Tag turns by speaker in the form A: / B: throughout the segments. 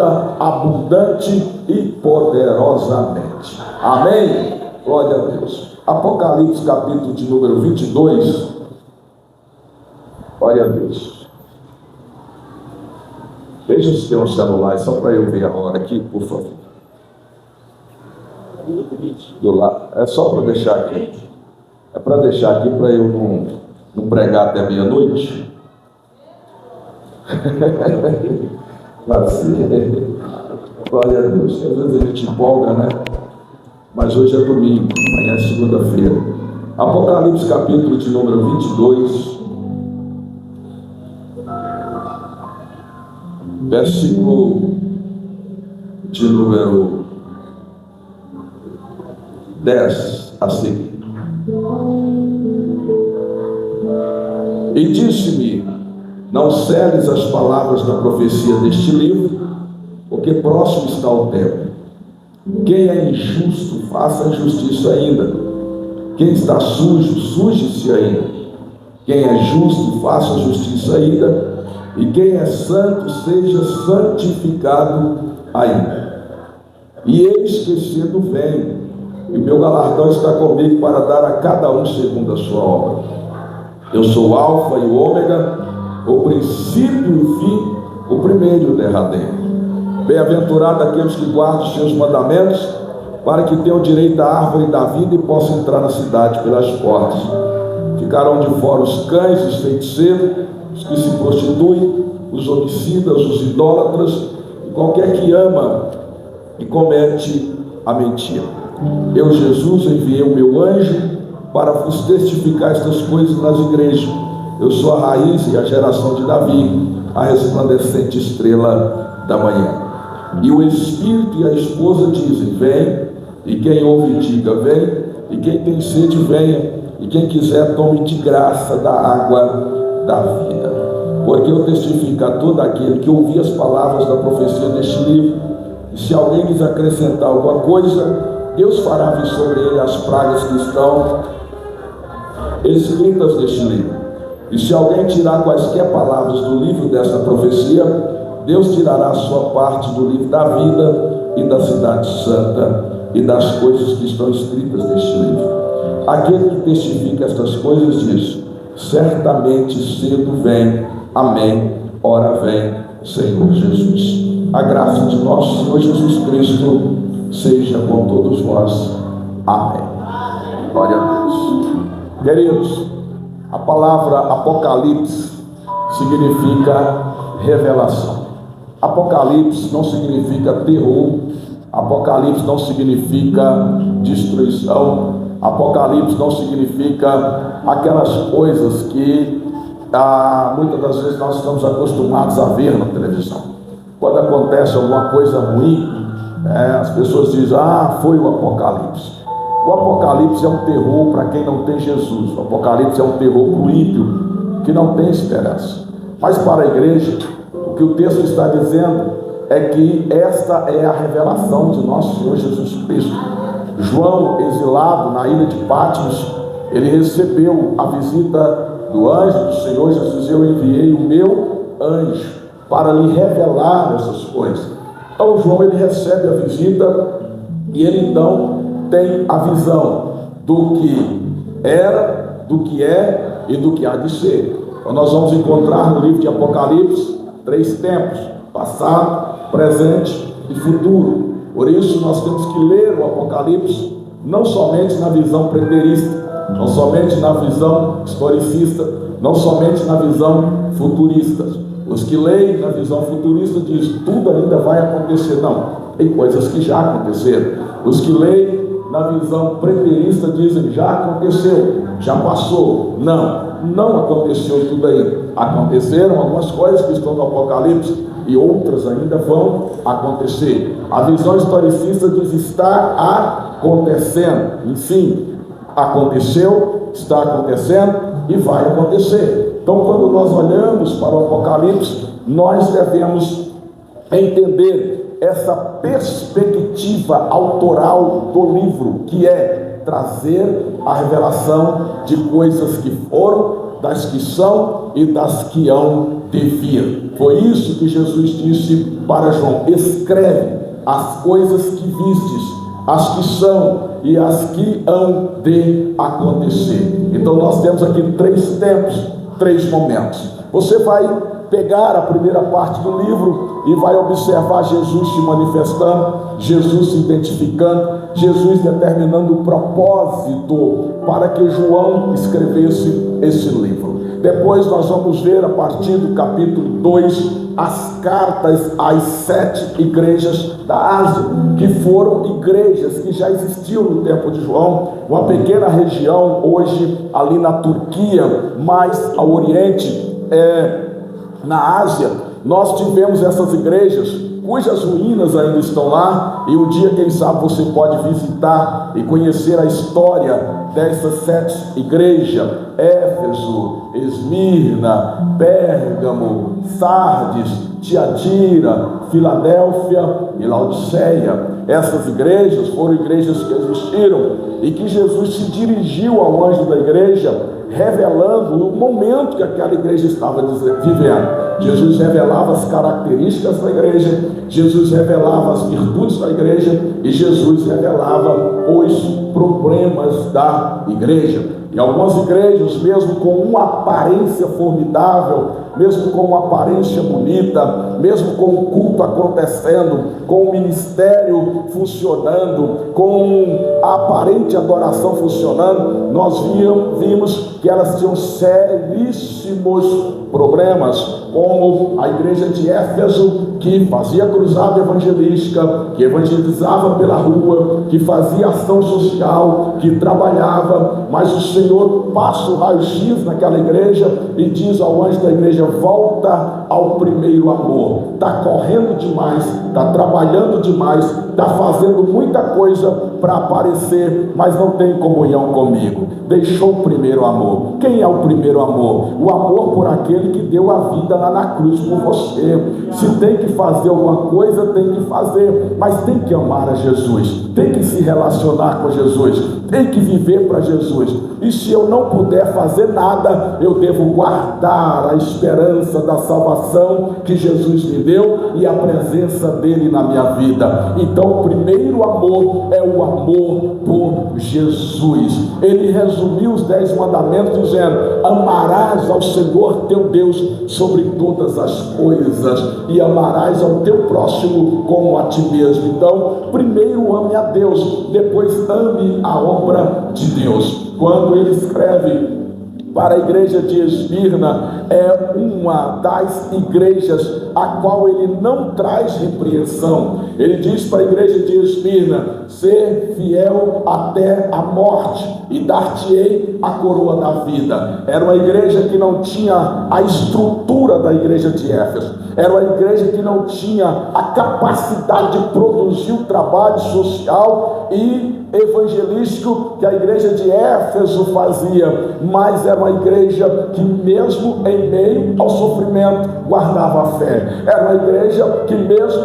A: abundante e poderosamente. Amém? Glória a Deus. Apocalipse, capítulo de número 22. Glória a Deus. Veja se tem um celular, só para eu ver a hora aqui, por favor. Do lado. É só para deixar aqui. É para deixar aqui para eu não pregar até meia-noite. Glória a Deus. Às vezes a gente empolga, né? Mas hoje é domingo, amanhã é segunda-feira. Apocalipse, capítulo de número 22, versículo de número 10 a seguir. E disse-me: não seles as palavras da profecia deste livro, porque próximo está o tempo. Quem é injusto, faça justiça ainda. Quem está sujo, suje-se ainda. Quem é justo, faça justiça ainda. E quem é santo, seja santificado ainda. E eis que cedo venho, e meu galardão está comigo para dar a cada um segundo a sua obra. Eu sou o Alfa e o Ômega, o princípio e o fim, o primeiro e o derradeiro. Bem-aventurado aqueles que guardam os seus mandamentos, para que tenham direito à árvore da vida e possam entrar na cidade pelas portas. Ficarão de fora os cães, os feiticeiros, os que se prostituem, os homicidas, os idólatras, e qualquer que ama e comete a mentira. Eu, Jesus, enviei o meu anjo para vos testificar estas coisas nas igrejas. Eu sou a raiz e a geração de Davi, a resplandecente estrela da manhã. E o Espírito e a esposa dizem: vem. E quem ouve diga: vem. E quem tem sede, venha. E quem quiser, tome de graça da água da vida. Porque eu testifico a todo aquele que ouvir as palavras da profecia deste livro. E se alguém lhes acrescentar alguma coisa, Deus fará vir sobre ele as pragas que estão escritas neste livro. E se alguém tirar quaisquer palavras do livro desta profecia, Deus tirará a sua parte do livro da vida e da cidade santa e das coisas que estão escritas neste livro. Aquele que testifica estas coisas diz: certamente cedo vem. Amém. Ora vem, Senhor Jesus. A graça de nosso Senhor Jesus Cristo seja com todos vós. Amém. Glória a Deus. Queridos, a palavra Apocalipse significa revelação. Apocalipse não significa terror. Apocalipse não significa destruição. Apocalipse não significa aquelas coisas que muitas das vezes nós estamos acostumados a ver na televisão. Quando acontece alguma coisa ruim, as pessoas dizem: foi o Apocalipse. O Apocalipse é um terror para quem não tem Jesus. O Apocalipse é um terror para o ímpio, que não tem esperança. Mas para a igreja, o que o texto está dizendo é que esta é a revelação de nosso Senhor Jesus Cristo. João, exilado na ilha de Patmos, ele recebeu a visita do anjo do Senhor Jesus. Eu enviei o meu anjo para lhe revelar essas coisas. Então João, ele recebe a visita e ele então tem a visão do que era, do que é e do que há de ser. Então nós vamos encontrar no livro de Apocalipse 3 tempos: passado, presente e futuro. Por isso nós temos que ler o Apocalipse não somente na visão preterista, não somente na visão historicista, não somente na visão futurista. Os que leem na visão futurista dizem: tudo ainda vai acontecer. Não, tem coisas que já aconteceram. Os que leem na visão preterista dizem: já aconteceu, já passou. Não aconteceu tudo aí. Aconteceram algumas coisas que estão no Apocalipse e outras ainda vão acontecer. A visão historicista diz: está acontecendo. Enfim, aconteceu, está acontecendo e vai acontecer. Então, quando nós olhamos para o Apocalipse, nós devemos entender essa perspectiva autoral do livro, que é trazer a revelação de coisas que foram, das que são e das que hão de vir. Foi isso que Jesus disse para João: escreve as coisas que vistes, as que são e as que hão de acontecer. Então nós temos aqui 3 tempos, 3 momentos. Você vai pegar a primeira parte do livro e vai observar Jesus se manifestando, Jesus se identificando, Jesus determinando o propósito para que João escrevesse esse livro. Depois nós vamos ver, a partir do capítulo 2, as cartas às 7 igrejas da Ásia, que foram igrejas que já existiam no tempo de João, uma pequena região hoje ali na Turquia, mais ao oriente, na Ásia. Nós tivemos essas igrejas cujas ruínas ainda estão lá, e um dia, quem sabe, você pode visitar e conhecer a história dessas 7 igrejas: Éfeso, Esmirna, Pérgamo, Sardes, Tiatira, Filadélfia e Laodiceia. Essas igrejas foram igrejas que existiram e que Jesus se dirigiu ao anjo da igreja, revelando o momento que aquela igreja estava vivendo. Jesus revelava as características da igreja, Jesus revelava as virtudes da igreja e Jesus revelava os problemas da igreja. E algumas igrejas, mesmo com uma aparência formidável, mesmo com uma aparência bonita, mesmo com o culto acontecendo, com o ministério funcionando, com a aparente adoração funcionando, nós vimos que elas tinham seríssimos problemas, como a igreja de Éfeso, que fazia cruzada evangelística, que evangelizava pela rua, que fazia ação social, que trabalhava, mas o Senhor passa o raio-x naquela igreja e diz ao anjo da igreja: volta ao primeiro amor. Está correndo demais, está trabalhando demais, está fazendo muita coisa para aparecer, mas não tem comunhão comigo. Deixou o primeiro amor. Quem é o primeiro amor? O amor por aquele que deu a vida lá na cruz por você. Se tem que fazer alguma coisa, tem que fazer, mas tem que amar a Jesus, tem que se relacionar com Jesus, tem que viver para Jesus. E se eu não puder fazer nada, eu devo guardar a esperança da salvação que Jesus me deu e a presença dele na minha vida. Então o primeiro amor é o amor por Jesus. Ele resumiu os 10 mandamentos dizendo: amarás ao Senhor teu Deus sobre todas as coisas e amarás ao teu próximo como a ti mesmo. Então, primeiro ame a Deus, depois ame a obra de Deus. Quando ele escreve para a igreja de Esmirna, é uma das igrejas a qual ele não traz repreensão. Ele diz para a igreja de Esmirna: ser fiel até a morte e dar-te-ei a coroa da vida. Era uma igreja que não tinha a estrutura da igreja de Éfeso, era uma igreja que não tinha a capacidade de produzir o trabalho social e evangelístico que a igreja de Éfeso fazia, mas era uma igreja que mesmo em meio ao sofrimento guardava a fé. Era uma igreja que mesmo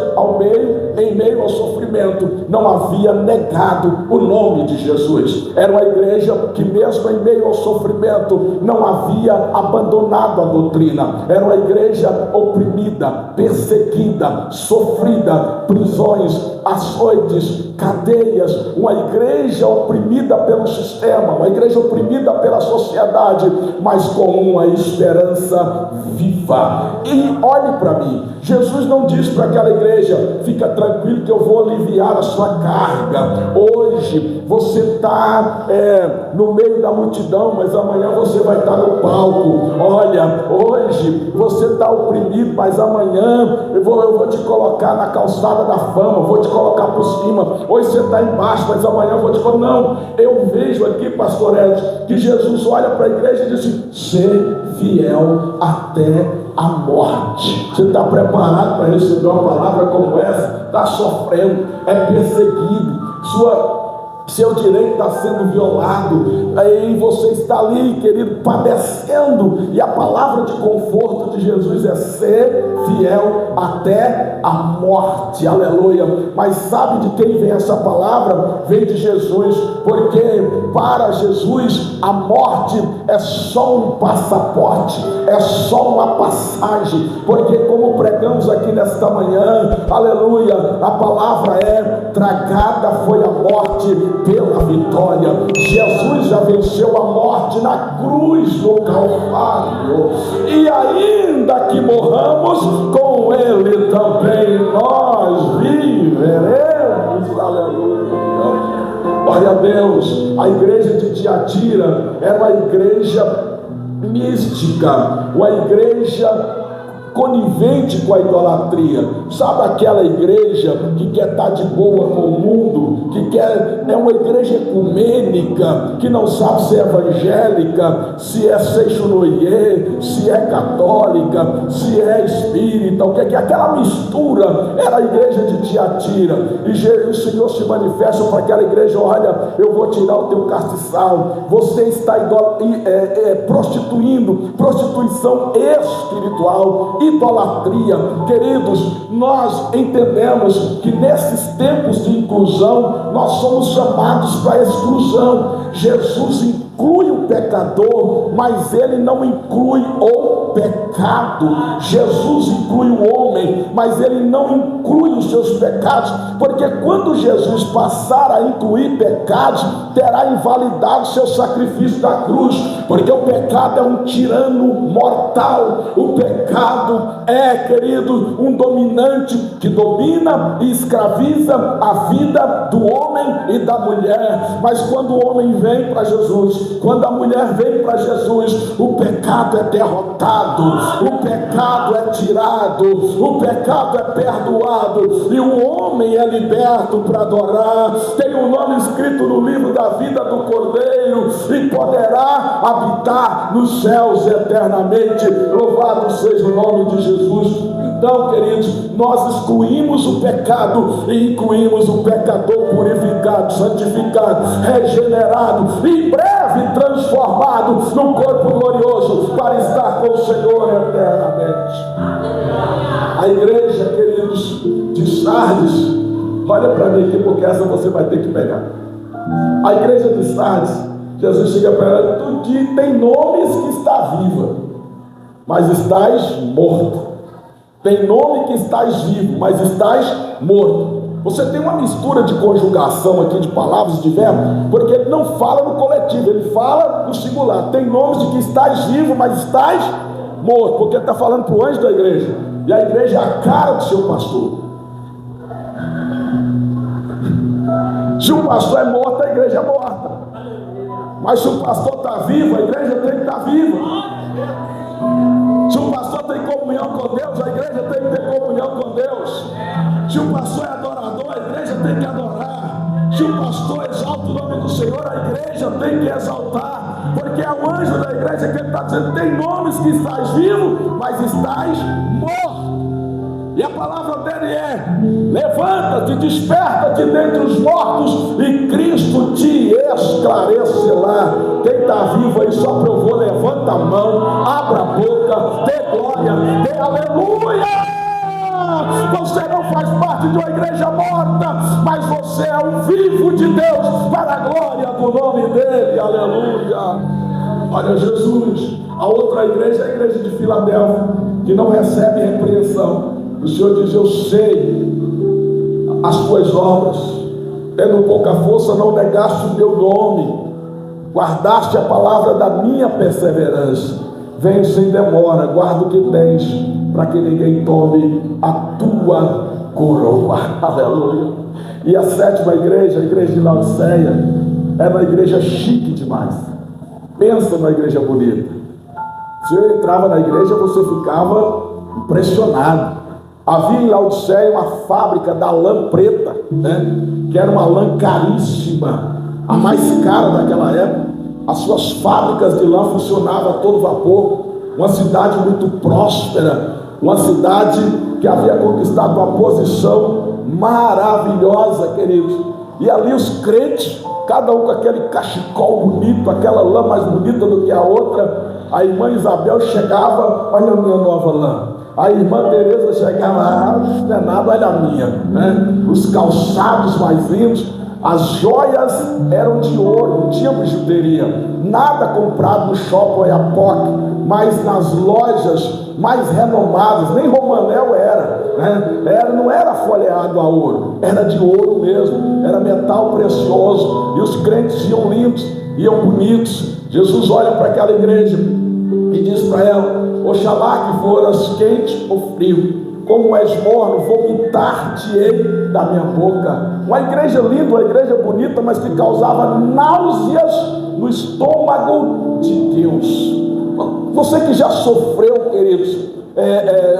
A: em meio ao sofrimento não havia negado o nome de Jesus. Era uma igreja que mesmo em meio ao sofrimento não havia abandonado a doutrina. Era uma igreja oprimida, perseguida, sofrida, prisões, açoites, cadeias, uma igreja oprimida pelo sistema, uma igreja oprimida pela sociedade, mas com uma esperança viva. E olhe para mim, Jesus não diz para aquela igreja: fica tranquilo que eu vou aliviar a sua carga. Hoje você está no meio da multidão, mas amanhã você vai estar no palco. Olha, hoje você está oprimido, mas amanhã eu vou te colocar na calçada da fama, vou te colocar por cima. Hoje você está embaixo, mas amanhã eu vou te colocar. Não, eu vejo aqui, pastor Edson, que Jesus olha para a igreja e diz assim: ser fiel até a morte. Você está preparado para receber uma palavra como essa? Está sofrendo, é perseguido, seu direito está sendo violado, e você está ali, querido, padecendo, e a palavra de conforto de Jesus é ser fiel até a morte, aleluia. Mas sabe de quem vem essa palavra? Vem de Jesus, porque para Jesus a morte é só um passaporte, é só uma passagem, porque como pregamos aqui nesta manhã, aleluia, a palavra é: tragada foi a morte pela vitória. Jesus já venceu a morte na cruz do Calvário, e ainda que morramos, com ele também nós viveremos, aleluia. Glória a Deus. A igreja de Tiatira era uma igreja mística, uma igreja conivente com a idolatria. Sabe aquela igreja que quer estar de boa com o mundo, que quer, é uma igreja ecumênica, que não sabe se é evangélica, se é seixonoye, se é católica, se é espírita, o que é aquela mistura. Era a igreja de Tiatira, e o Senhor se manifesta para aquela igreja: olha, eu vou tirar o teu castiçal, você está prostituindo, prostituição espiritual, idolatria. Queridos, nós entendemos que nesses tempos de inclusão, nós somos chamados para a exclusão. Jesus inclui o pecador, mas ele não inclui o pecado. Jesus inclui o homem, mas ele não inclui os seus pecados, porque quando Jesus passar a incluir pecados, terá invalidado seu sacrifício da cruz, porque o pecado é um tirano mortal. O pecado é, querido, um dominante que domina e escraviza a vida do homem e da mulher. Mas quando o homem vem para Jesus, quando a mulher vem para Jesus, o pecado é derrotado, o pecado é tirado, o pecado é perdoado, e o homem é liberto para adorar. Tem um nome escrito no livro da vida do Cordeiro, e poderá habitar nos céus eternamente. Louvado seja o nome de Jesus. Então, queridos, nós excluímos o pecado e incluímos o pecador purificado, santificado, regenerado, em breve transformado num corpo glorioso para estar com o Senhor eternamente. A igreja, queridos, de Sardes, olha para mim aqui, porque essa você vai ter que pegar. A igreja de Sardes, Jesus chega para ela: tu tem nomes que está viva, mas estás morto. Tem nome que estás vivo, mas estás morto. Você tem uma mistura de conjugação aqui de palavras, de verbo, porque ele não fala no coletivo, ele fala no singular. Tem nomes de que estás vivo, mas estás morto, porque ele está falando para o anjo da igreja, e a igreja é a cara do seu pastor. Se o pastor é morto, a igreja é morta. Mas se o pastor está vivo, a igreja tem que estar viva. Se o pastor tem comunhão com Deus, a igreja tem que ter comunhão com Deus. Se o pastor é adorador, a igreja tem que adorar. Se o pastor exalta o nome do Senhor, a igreja tem que exaltar. Porque é o anjo da igreja que ele está dizendo: tem nomes que estás vivo, mas estás morto. E a palavra dele é: levanta-te, desperta-te dentre os mortos, e Cristo te esclarecerá. Quem está vivo aí, só provou, levanta a mão, abra a boca, dê glória, dê aleluia. Você não faz parte de uma igreja morta, mas você é um vivo de Deus, para a glória do nome dele, aleluia. Olha, Jesus, a outra igreja é a igreja de Filadélfia, que não recebe repreensão. O Senhor diz: eu sei as tuas obras, tendo pouca força, não negaste o meu nome, guardaste a palavra da minha perseverança. Vem sem demora, guarda o que tens, para que ninguém tome a tua coroa. Aleluia. E a sétima igreja, a igreja de Laodiceia, era uma igreja chique demais. Pensa numa igreja bonita. Se eu entrava na igreja, você ficava impressionado. Havia em Laodiceia uma fábrica da lã preta, que era uma lã caríssima, a mais cara daquela época. As suas fábricas de lã funcionavam a todo vapor. Uma cidade muito próspera, uma cidade que havia conquistado uma posição maravilhosa, queridos. E ali os crentes, cada um com aquele cachecol bonito, aquela lã mais bonita do que a outra. A irmã Isabel chegava, olha a minha nova lã. A irmã Teresa chegava, não é nada, olha a minha, né? Os calçados mais lindos, as joias eram de ouro, não tinha bijuteria, nada comprado no shopping Oiapoque, mas nas lojas mais renomadas, nem Romanel era, né? Não era folheado a ouro, era de ouro mesmo, era metal precioso, e os crentes iam lindos, iam bonitos. Jesus olha para aquela igreja e diz para ela: oxalá que foras quente ou frio, como és morno, vomitar-te-ei da minha boca. Uma igreja linda, uma igreja bonita, mas que causava náuseas no estômago de Deus. Você que já sofreu, queridos,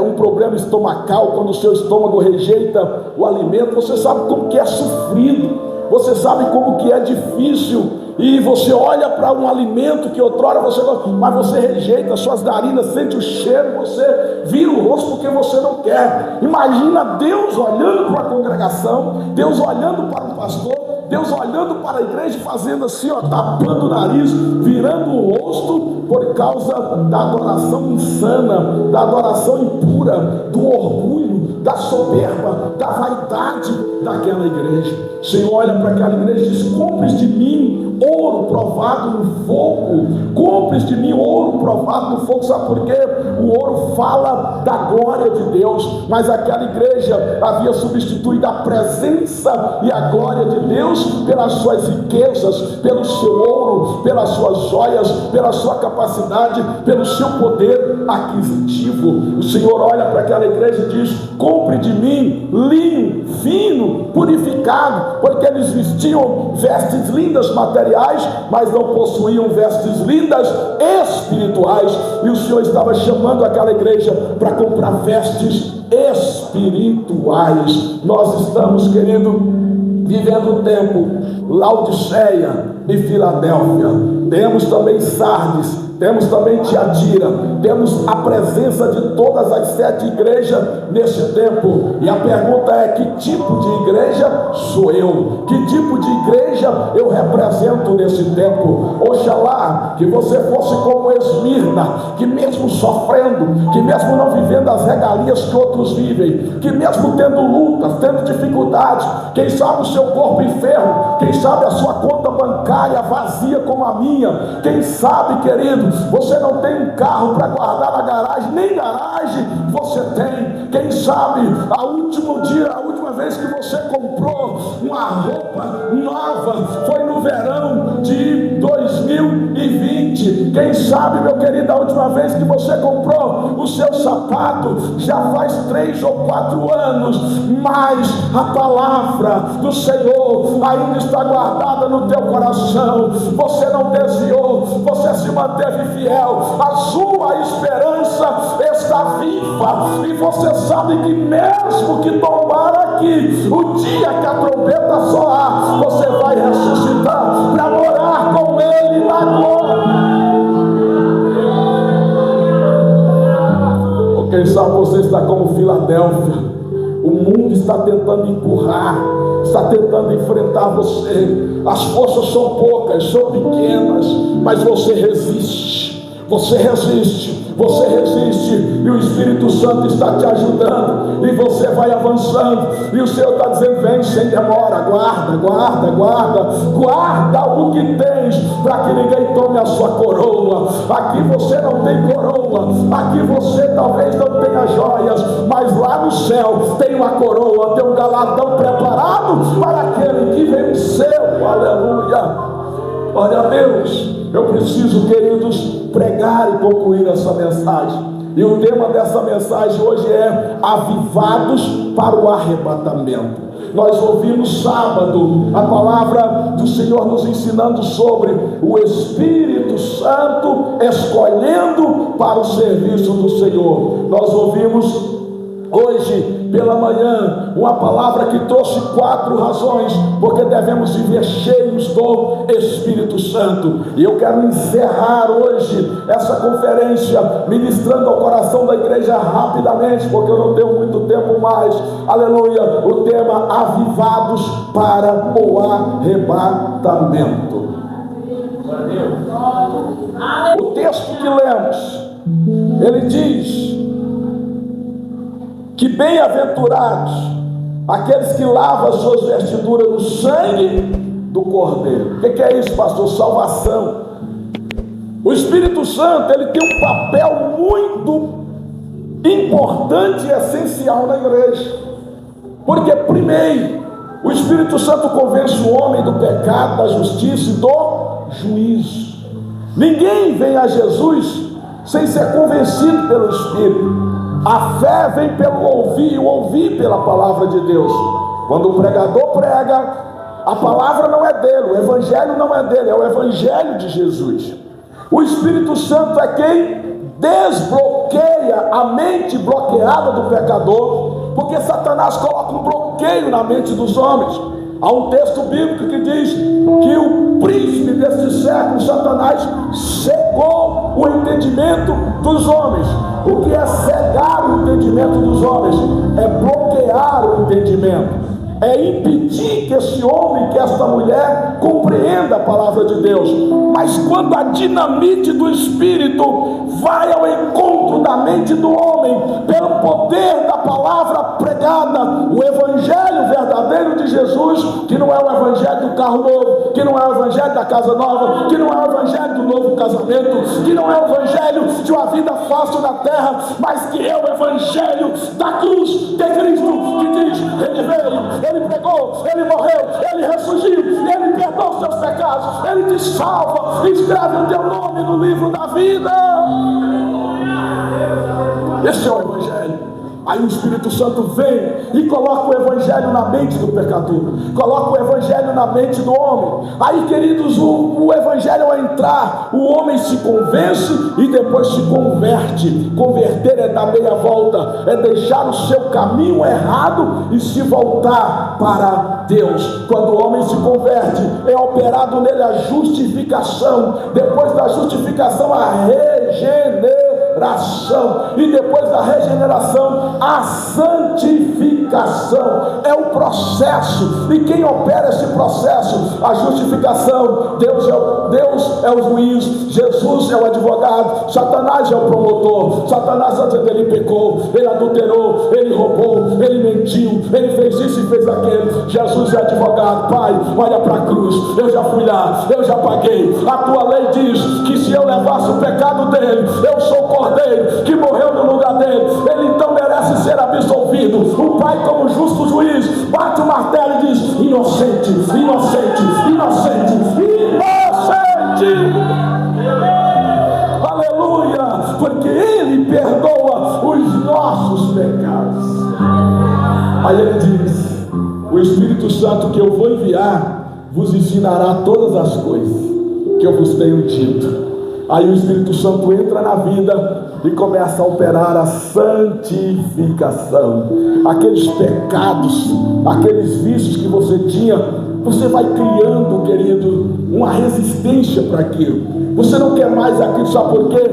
A: um problema estomacal, quando o seu estômago rejeita o alimento, você sabe como que é sofrido, você sabe como que é difícil. E você olha para um alimento que outrora você gosta, mas você rejeita, suas narinas, sente o cheiro, você vira o rosto porque você não quer. Imagina Deus olhando para a congregação, Deus olhando para o pastor, Deus olhando para a igreja, fazendo assim, ó, tapando o nariz, virando o rosto, por causa da adoração insana, da adoração impura, do orgulho, da soberba, da vaidade daquela igreja. O Senhor olha para aquela igreja e diz: compres de mim ouro provado no fogo, compres de mim ouro provado no fogo. Sabe por quê? O ouro fala da glória de Deus, mas aquela igreja havia substituído a presença e a glória de Deus pelas suas riquezas, pelo seu ouro, pelas suas joias, pela sua capacidade, pelo seu poder aquisitivo. O Senhor olha para aquela igreja e diz: compre de mim linho fino, purificado, porque eles vestiam vestes lindas materiais, mas não possuíam vestes lindas espirituais. E o Senhor estava chamando aquela igreja para comprar vestes espirituais. Nós estamos, querido, vivendo o tempo Laodiceia e Filadélfia. Temos também Sardes, temos também Tiatira, temos a presença de todas as 7 igrejas nesse tempo. E a pergunta é: que tipo de igreja sou eu? Que tipo de igreja eu represento nesse tempo? Oxalá que você fosse como Esmirna, que mesmo sofrendo, que mesmo não vivendo as regalias que outros vivem, que mesmo tendo lutas, tendo dificuldades, quem sabe o seu corpo enfermo, quem sabe a sua conta bancária vazia como a minha, quem sabe, querido, você não tem um carro para guardar na garagem, nem garagem você tem. Quem sabe a última vez que você comprou uma roupa nova foi no verão de 2020. Quem sabe, meu querido, a última vez que você comprou o seu sapato já faz 3 ou 4 anos, mas a palavra do Senhor ainda está guardada no teu coração. Você não desviou, você se manteve fiel, a sua esperança está viva, e você sabe que mesmo que tombar aqui, o dia que a trombeta soar, você vai ressuscitar para morar com Ele na glória. Ou quem sabe você está como Filadélfia, o mundo está tentando empurrar, está tentando enfrentar você, as forças são poucas, são pequenas, mas você resiste, e o Espírito Santo está te ajudando, e você vai avançando, e o Senhor está dizendo: vem sem demora, guarda o que tens, para que ninguém tome a sua coroa. Aqui você não tem coroa, aqui você talvez não tenha joias, mas lá no céu tem uma coroa, tem um galardão preparado para aquele que venceu. Aleluia, glória a Deus. Eu preciso, queridos, pregar e concluir essa mensagem. E o tema dessa mensagem hoje é: avivados para o arrebatamento. Nós ouvimos sábado a palavra do Senhor nos ensinando sobre o Espírito Santo escolhendo para o serviço do Senhor. Nós ouvimos Hoje pela manhã, uma palavra que trouxe 4 razões porque devemos viver cheios do Espírito Santo. E eu quero encerrar hoje essa conferência ministrando ao coração da igreja rapidamente, porque eu não tenho muito tempo mais. Aleluia! O tema: avivados para o arrebatamento. O texto que lemos, ele diz que bem-aventurados aqueles que lavam as suas vestiduras no sangue do Cordeiro. O que é isso, pastor? Salvação. O Espírito Santo, ele tem um papel muito importante e essencial na igreja, porque primeiro, o Espírito Santo convence o homem do pecado, da justiça e do juízo. Ninguém vem a Jesus sem ser convencido pelo Espírito. A fé vem pelo ouvir, e o ouvir pela palavra de Deus. Quando o pregador prega, a palavra não é dele, o evangelho não é dele, é o evangelho de Jesus. O Espírito Santo é quem desbloqueia a mente bloqueada do pecador, porque Satanás coloca um bloqueio na mente dos homens. Há um texto bíblico que diz que o príncipe deste século, Satanás, cegou o entendimento dos homens. O que é cegar o entendimento dos homens? É bloquear o entendimento, é impedir que esse homem, que esta mulher compreenda a palavra de Deus. Mas quando a dinamite do Espírito vai ao encontro da mente do homem, pelo poder da palavra pregada, o evangelho verdadeiro de Jesus, que não é o evangelho do carro novo, que não é o evangelho da casa nova, que não é o evangelho do novo casamento, que não é o evangelho de uma vida fácil na terra, mas que é o evangelho da cruz de Cristo, que diz: ele veio, ele pregou, ele morreu, ele ressurgiu, ele perdoa os teus pecados, ele te salva, escreve o teu nome no livro da vida. Esse é o evangelho. Aí o Espírito Santo vem e coloca o evangelho na mente do pecador, coloca o evangelho na mente do homem. Aí, queridos, o evangelho, ao entrar, o homem se convence e depois se converte. Converter é dar meia volta, é deixar o seu caminho errado e se voltar para Deus. Quando o homem se converte, é operado nele a justificação. Depois da justificação, a regeneração. E depois da regeneração, a santificação. É o processo. E quem opera esse processo? A justificação. Deus é o juiz, Jesus é o advogado, Satanás é o promotor. Satanás, antes dele, pecou, ele adulterou, ele roubou, ele mentiu, ele fez isso e fez aquilo. Jesus é advogado. Pai, olha para a cruz, eu já fui lá, eu já paguei. A tua lei diz que se eu levasse o pecado dele, eu sou o Cordeiro que morreu no lugar dele, ele então merece ser absolvido. O Pai, como justo juiz, bate o martelo e diz: inocente, inocente, inocente, inocente. Aleluia, porque ele perdoa os nossos pecados. Aí ele diz: o Espírito Santo que eu vou enviar vos ensinará todas as coisas que eu vos tenho dito. Aí o Espírito Santo entra na vida e começa a operar a santificação. Aqueles pecados, aqueles vícios que você tinha, você vai criando, querido, uma resistência para aquilo. Você não quer mais aquilo, sabe por quê?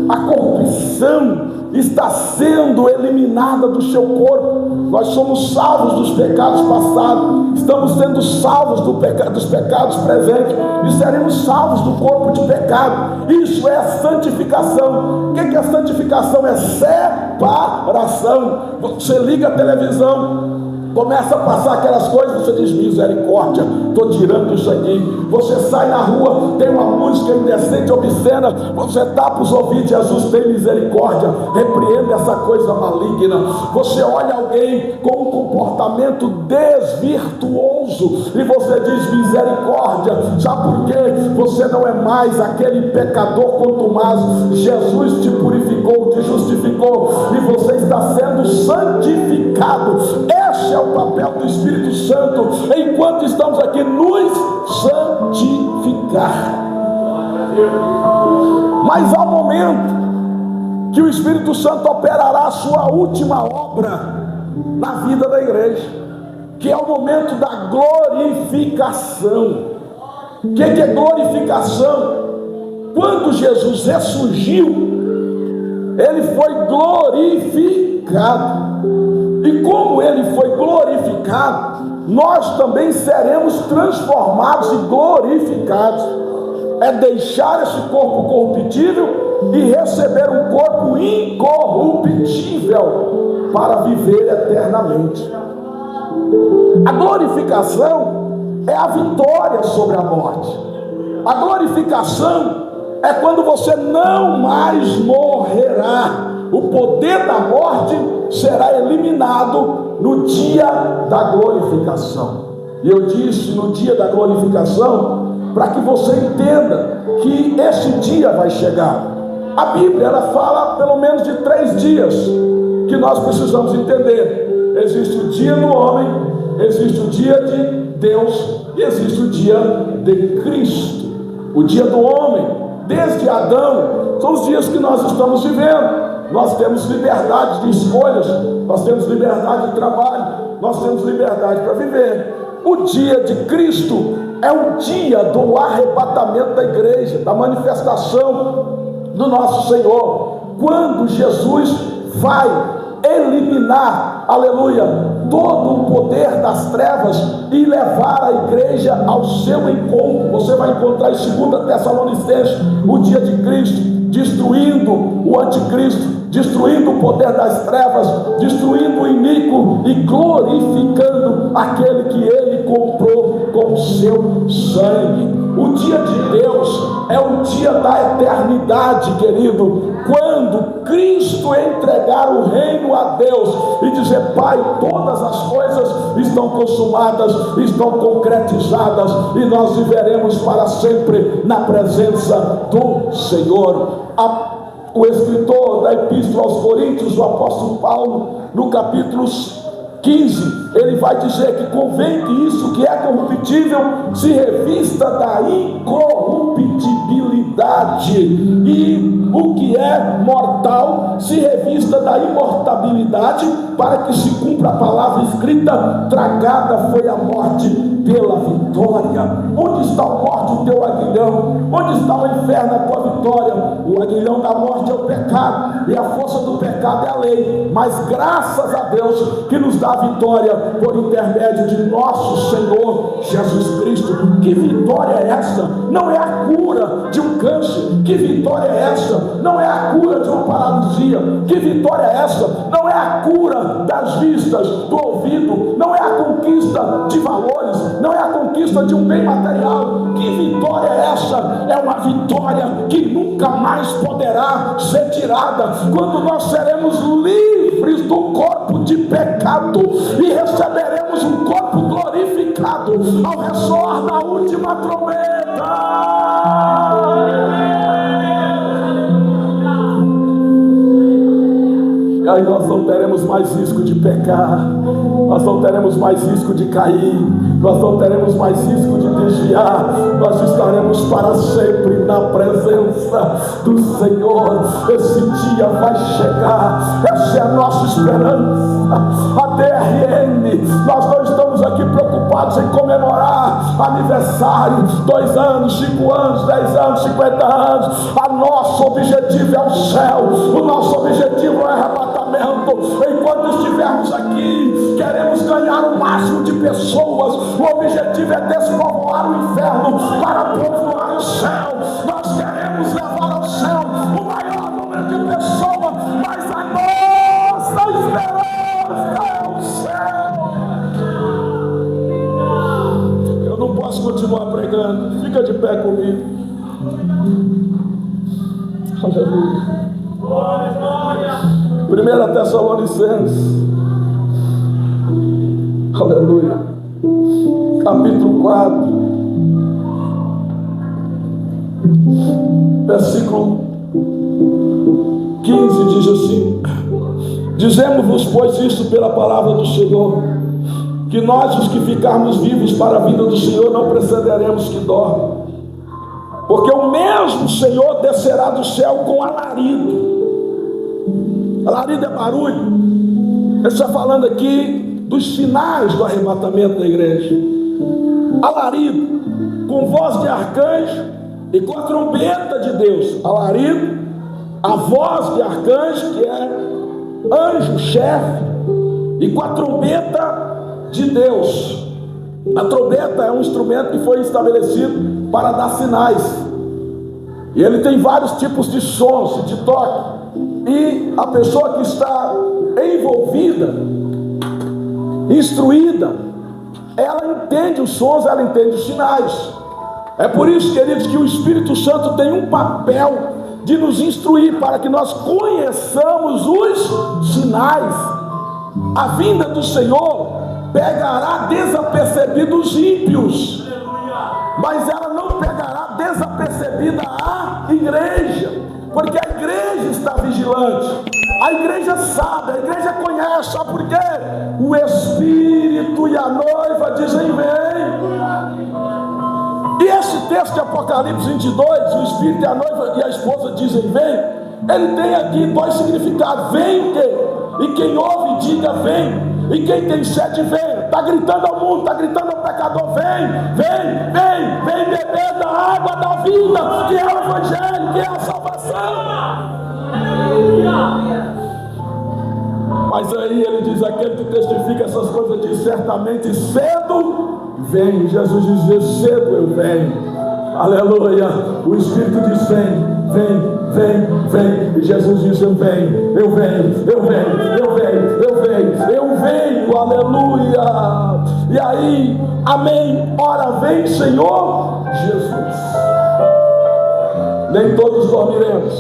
A: A corrupção está sendo eliminada do seu corpo. Nós somos salvos dos pecados passados, estamos sendo salvos dos pecados presentes e seremos salvos do corpo de pecado. Isso é santificação. O que é santificação? É separação. Você liga a televisão, começa a passar aquelas coisas, você diz: misericórdia, estou tirando isso aqui. Você sai na rua, tem uma música indecente, obscena, você tapa os ouvidos: Jesus, tem misericórdia, repreenda essa coisa maligna. Você olha alguém com um comportamento desvirtuoso e você diz: misericórdia. Sabe por quê? Você não é mais aquele pecador contumaz. Jesus te purificou, te justificou e você está sendo santificado. Esse é o papel do Espírito Santo enquanto estamos aqui, nos santificar. Mas há um momento que o Espírito Santo operará a sua última obra na vida da igreja, que é o momento da glorificação. O que é glorificação? Quando Jesus ressurgiu, ele foi glorificado, e como ele foi glorificado, nós também seremos transformados e glorificados. É deixar esse corpo corruptível e receber um corpo incorruptível para viver eternamente. A glorificação é a vitória sobre a morte. A glorificação é quando você não mais morrerá. O poder da morte será eliminado no dia da glorificação. E eu disse no dia da glorificação, para que você entenda que esse dia vai chegar. A Bíblia, ela fala pelo menos de 3 dias que nós precisamos entender. Existe o dia do homem, existe o dia de Deus e existe o dia de Cristo. O dia do homem, desde Adão, são os dias que nós estamos vivendo. Nós temos liberdade de escolhas, nós temos liberdade de trabalho, nós temos liberdade para viver. O dia de Cristo é o dia do arrebatamento da igreja, da manifestação do nosso Senhor, quando Jesus vai eliminar, aleluia, todo o poder das trevas e levar a igreja ao seu encontro. Você vai encontrar em 2 Tessalonicenses o dia de Cristo, destruindo o anticristo, destruindo o poder das trevas, destruindo o iníquo e glorificando aquele que ele comprou com o seu sangue. O dia de Deus é o dia da eternidade, querido, quando Cristo entregar o reino a Deus e dizer: Pai, todas as coisas estão consumadas, estão concretizadas, e nós viveremos para sempre na presença do Senhor. O escritor da Epístola aos Coríntios, o apóstolo Paulo, no capítulo 15, ele vai dizer que convém que isso que é corruptível se revista da incorruptibilidade, e o que é mortal se revista da imortabilidade, para que se cumpra a palavra escrita: tragada foi a morte pela vitória. Onde está a morte, o teu aguilhão? Onde está o inferno, a tua vitória? O aguilhão da morte é o pecado, e a força do pecado é a lei, mas graças a Deus que nos dá a vitória por intermédio de nosso Senhor Jesus Cristo. Que vitória é essa? Não é a cura de um câncer. Que vitória é essa? Não é a cura de uma paralisia. Que vitória é essa? Não é a cura das vistas, do ouvido. Não é a conquista de valores, não é a conquista de um bem material. Que vitória é essa? É uma vitória que nunca mais poderá ser tirada, quando nós seremos livres do corpo de pecado e receberemos um corpo glorificado ao ressoar da última trombeta. E aí nós não teremos mais risco de pecar, nós não teremos mais risco de cair, nós não teremos mais risco de desviar, nós estaremos para sempre na presença do Senhor. Esse dia vai chegar, essa é a nossa esperança. A DRN, nós não estamos aqui preocupados em comemorar aniversário, 2 anos, 5 anos, 10 anos, 50 anos. A nosso objetivo é o céu, o nosso objetivo é arrebatamento. Enquanto estivermos aqui, queremos ganhar o máximo de pessoas. O objetivo é despovoar o inferno para povoar o céu. Nós queremos levar ao céu o maior número de pessoas, mas a nossa esperança é o céu. Eu não posso continuar pregando. Fica de pé comigo. Aleluia. 1 Tessalonicenses, aleluia, capítulo 4, versículo 15, diz assim: dizemos-vos, pois, isto pela palavra do Senhor, que nós, os que ficarmos vivos para a vinda do Senhor, não precederemos que dorme, porque o mesmo Senhor descerá do céu com alarido, Alarido é barulho. Ele está falando aqui dos sinais do arrebatamento da igreja. Alarido, com voz de arcanjo e com a trombeta de Deus. Alarido, a voz de arcanjo, que é anjo-chefe, e com a trombeta de Deus. A trombeta é um instrumento que foi estabelecido para dar sinais. E ele tem vários tipos de sons, de toque. E a pessoa que está envolvida, instruída, ela entende os sons, ela entende os sinais. É por isso, queridos, que o Espírito Santo tem um papel de nos instruir para que nós conheçamos os sinais. A vinda do Senhor pegará desapercebidos os ímpios, mas ela não pegará desapercebida a igreja, porque a igreja está vigilante, a igreja sabe, a igreja conhece. Sabe por quê? O Espírito e a noiva dizem vem. E esse texto de Apocalipse 22, o Espírito e a noiva e a esposa dizem vem, ele tem aqui dois significados: vem, e quem ouve diga vem, e quem tem sede vem. Está gritando ao mundo, está gritando ao pecador: vem, vem, vem, vem beber da água da vida, que é o Evangelho, que é a salvação. Mas aí ele diz: aquele que testifica essas coisas diz certamente cedo vem. Jesus dizia: cedo eu venho. Aleluia. O Espírito diz vem, vem, vem, vem. E Jesus diz: eu venho, eu venho, eu venho, eu venho, eu venho, eu venho. Aleluia. E aí, amém. Ora vem, Senhor Jesus. Nem todos dormiremos,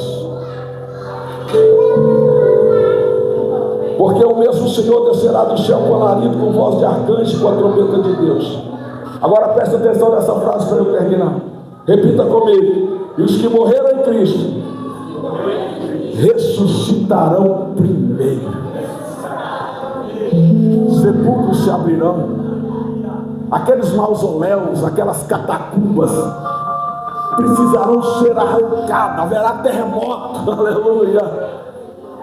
A: porque o mesmo Senhor descerá do céu com alarido, com voz de arcanjo, com a trombeta de Deus. Agora presta atenção nessa frase para eu terminar. Repita comigo: e os que morreram em Cristo ressuscitarão primeiro. Sepulcros se abrirão, aqueles mausoléus, aquelas catacumbas precisarão ser arrancadas, haverá terremoto. Aleluia.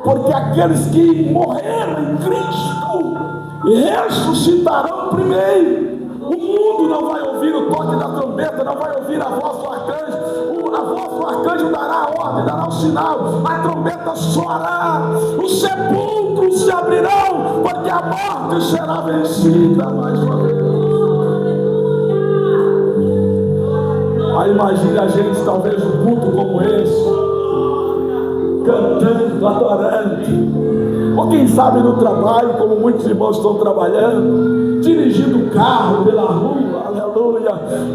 A: Porque aqueles que morreram em Cristo ressuscitarão primeiro. O mundo não vai ouvir o toque da trombeta, não vai ouvir a voz do arcanjo. A voz do arcanjo dará a ordem, dará o sinal, a trombeta soará, os sepulcros se abrirão, porque a morte será vencida mais uma vez. Aí imagine a gente, talvez um culto como esse, cantando, adorando, ou quem sabe no trabalho, como muitos irmãos estão trabalhando, dirigindo o carro pela rua, aleluia,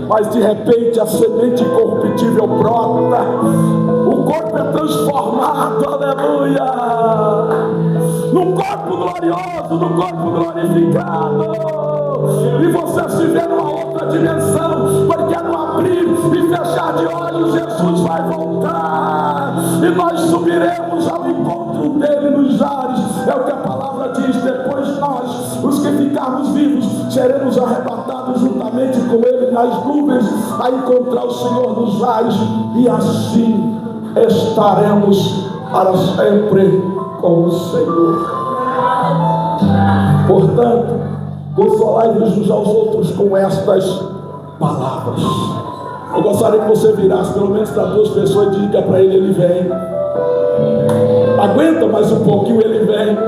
A: mas de repente a semente incorruptível brota, o corpo é transformado, aleluia, num corpo glorioso, num corpo glorificado, e você se vê numa outra dimensão, porque no abrir e fechar de olhos Jesus vai voltar, e nós subiremos ao encontro dele nos ares. É o que a palavra diz: depois nós, os que ficarmos vivos, seremos arrebatados juntamente com ele nas nuvens, a encontrar o Senhor nos ares, e assim estaremos para sempre com o Senhor. Portanto, consolai-vos uns aos outros com estas palavras. Eu gostaria que você virasse pelo menos para duas pessoas e diga para ele: ele vem. Aguenta mais um pouquinho, ele vem.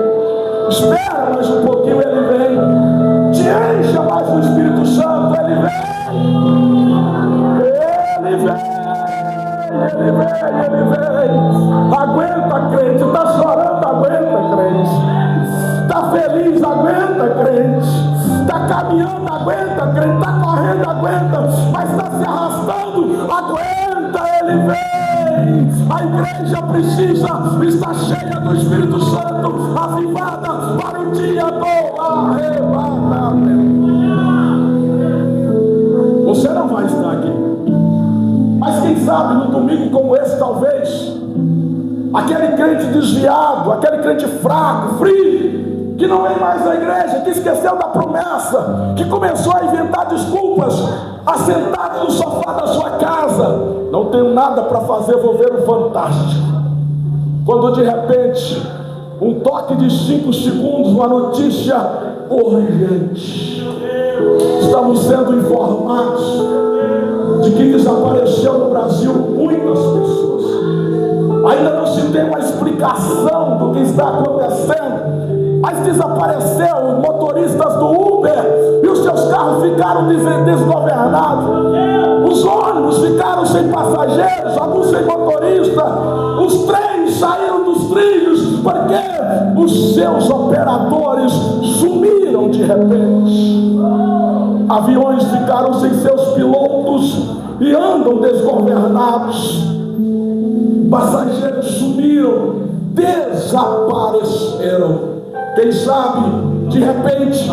A: Espera mais um pouquinho, ele vem. Te encha mais do Espírito Santo, ele vem. Ele vem, ele vem, ele vem. Aguenta, crente. Está chorando, aguenta, crente. Está feliz, aguenta, crente. Está caminhando, aguenta, crente. Está correndo, aguenta. Mas está se arrastando, aguenta, ele vem. A igreja precisa estar cheia do Espírito Santo, avivada para o dia do arrebatamento. Você não vai estar aqui, mas quem sabe no domingo como esse, talvez aquele crente desviado, aquele crente fraco, frio, que não vem mais à igreja, que esqueceu da promessa, que começou a inventar desculpas, assentado no sofá da sua casa: não tenho nada para fazer, vou ver o Fantástico. quando de repente, um toque de 5 segundos, uma notícia urgente. Estamos sendo informados de que desapareceu no Brasil muitas pessoas. Ainda não se tem uma explicação do que está acontecendo, mas desapareceu os motoristas do Uber e os seus carros ficaram desgovernados. Os ônibus ficaram sem passageiros, alguns sem motorista. Os trens saíram dos trilhos porque os seus operadores sumiram de repente. Aviões ficaram sem seus pilotos e andam desgovernados. Passageiros sumiram, desapareceram. Quem sabe, de repente,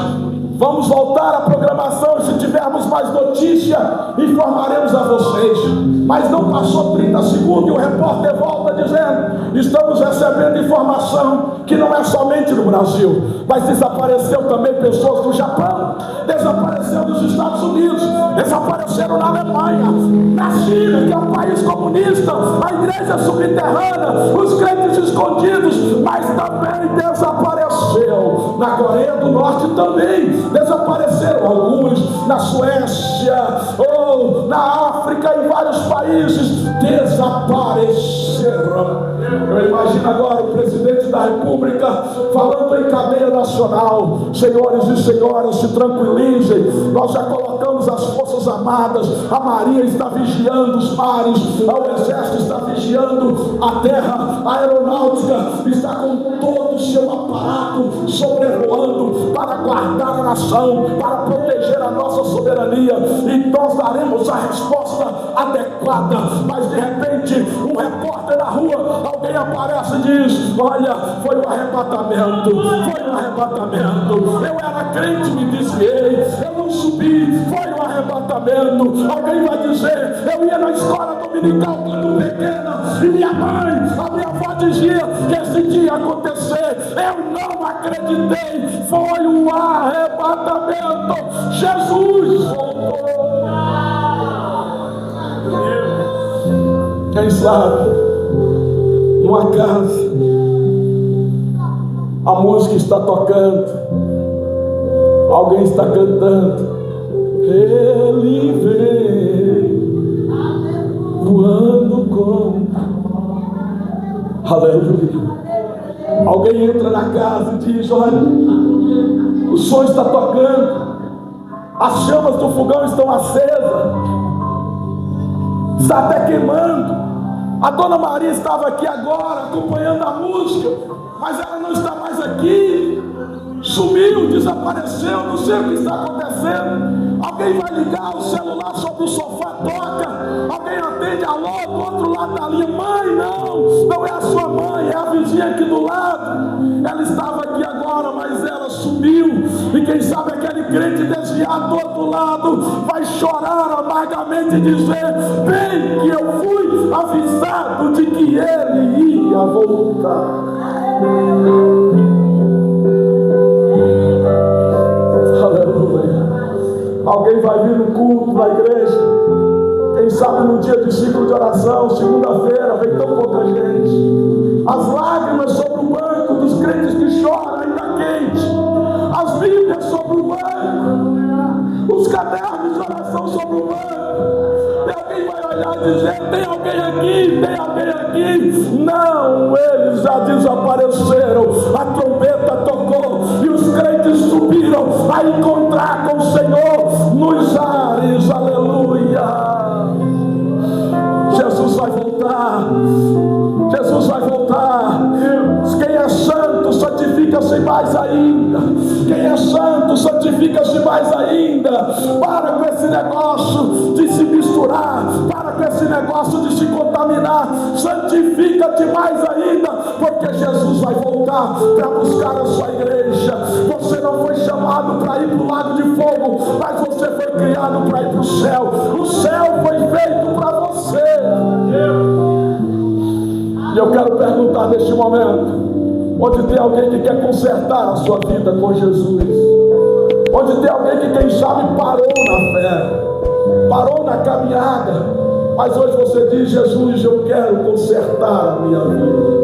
A: vamos voltar à programação. Se tivermos mais notícia, informaremos a vocês. Mas não passou 30 segundos e o repórter volta dizendo: estamos recebendo informação que não é somente no Brasil, mas desapareceu também pessoas do Japão, desapareceu dos Estados Unidos, desapareceram na Alemanha, na China, que é um país comunista, a igreja subterrânea, os crentes escondidos, mas também desapareceu. Na Coreia do Norte também desapareceram alguns, na Suécia, ou na África, em vários países desapareceram. Eu imagino agora o presidente da República falando em cadeia nacional: senhores e senhoras, se tranquilizem, nós já colocamos as forças armadas, a marinha está vigiando os mares, o exército está vigiando a terra, a aeronáutica está com todo o seu aparato sobrevoando para guardar a nação, para proteger a nossa soberania, e nós daremos a resposta adequada. Mas de repente um repórter na rua, alguém aparece e diz: olha, foi um arrebatamento, foi um arrebatamento, eu era crente, me desviei, eu não subi, foi um arrebatamento. Alguém vai dizer: eu ia na escola dominical quando pequena, e minha mãe, a minha avó dizia que esse dia ia acontecer, eu não acreditei, foi um arrebatamento. Jesus voltou. Quem sabe, numa casa, a música está tocando, alguém está cantando: Ele vem voando com. Aleluia. Alguém entra na casa e diz: olha, o som está tocando, as chamas do fogão estão acesas, está até queimando. A dona Maria estava aqui agora acompanhando a música, mas ela não está mais aqui, sumiu, desapareceu, não sei o que está acontecendo. Alguém vai ligar o celular sobre o sofá, toca, alguém atende, alô, do outro lado da linha: mãe, não é a sua mãe, é a vizinha aqui do lado, ela estava aqui agora, mas ela sumiu. E quem sabe aquele crente desviado do outro lado vai chorar amargamente e dizer: bem que eu fui avisado de que ele ia voltar. Aleluia. Alguém vai vir no culto na igreja, quem sabe no dia de ciclo de oração, segunda-feira, vem tão pouca gente, as lágrimas sobre o banco dos crentes que choram ainda quente, as bíblias sobre o banco, os cadernos de oração sobre o banco. E alguém vai olhar e dizer: tem alguém aqui, tem alguém aqui. Não, eles já desapareceram, a trombeta tocou e os crentes subiram a encontrar com o Senhor nos ares. Aleluia. Jesus vai voltar, Jesus vai voltar. Quem é santo santifica-se mais ainda, quem é santo santifica-se mais ainda. Para com esse negócio de se misturar, para com esse negócio de se contaminar, santifica-te mais ainda, porque Jesus vai voltar para buscar a sua igreja. Você não foi chamado para ir para o lago de fogo, mas você foi criado para ir para o céu. O céu foi feito para você. E eu quero perguntar neste momento: onde tem alguém que quer consertar a sua vida com Jesus? Onde tem alguém que, quem sabe, parou na fé, parou na caminhada, mas hoje você diz: Jesus, eu quero consertar a minha vida.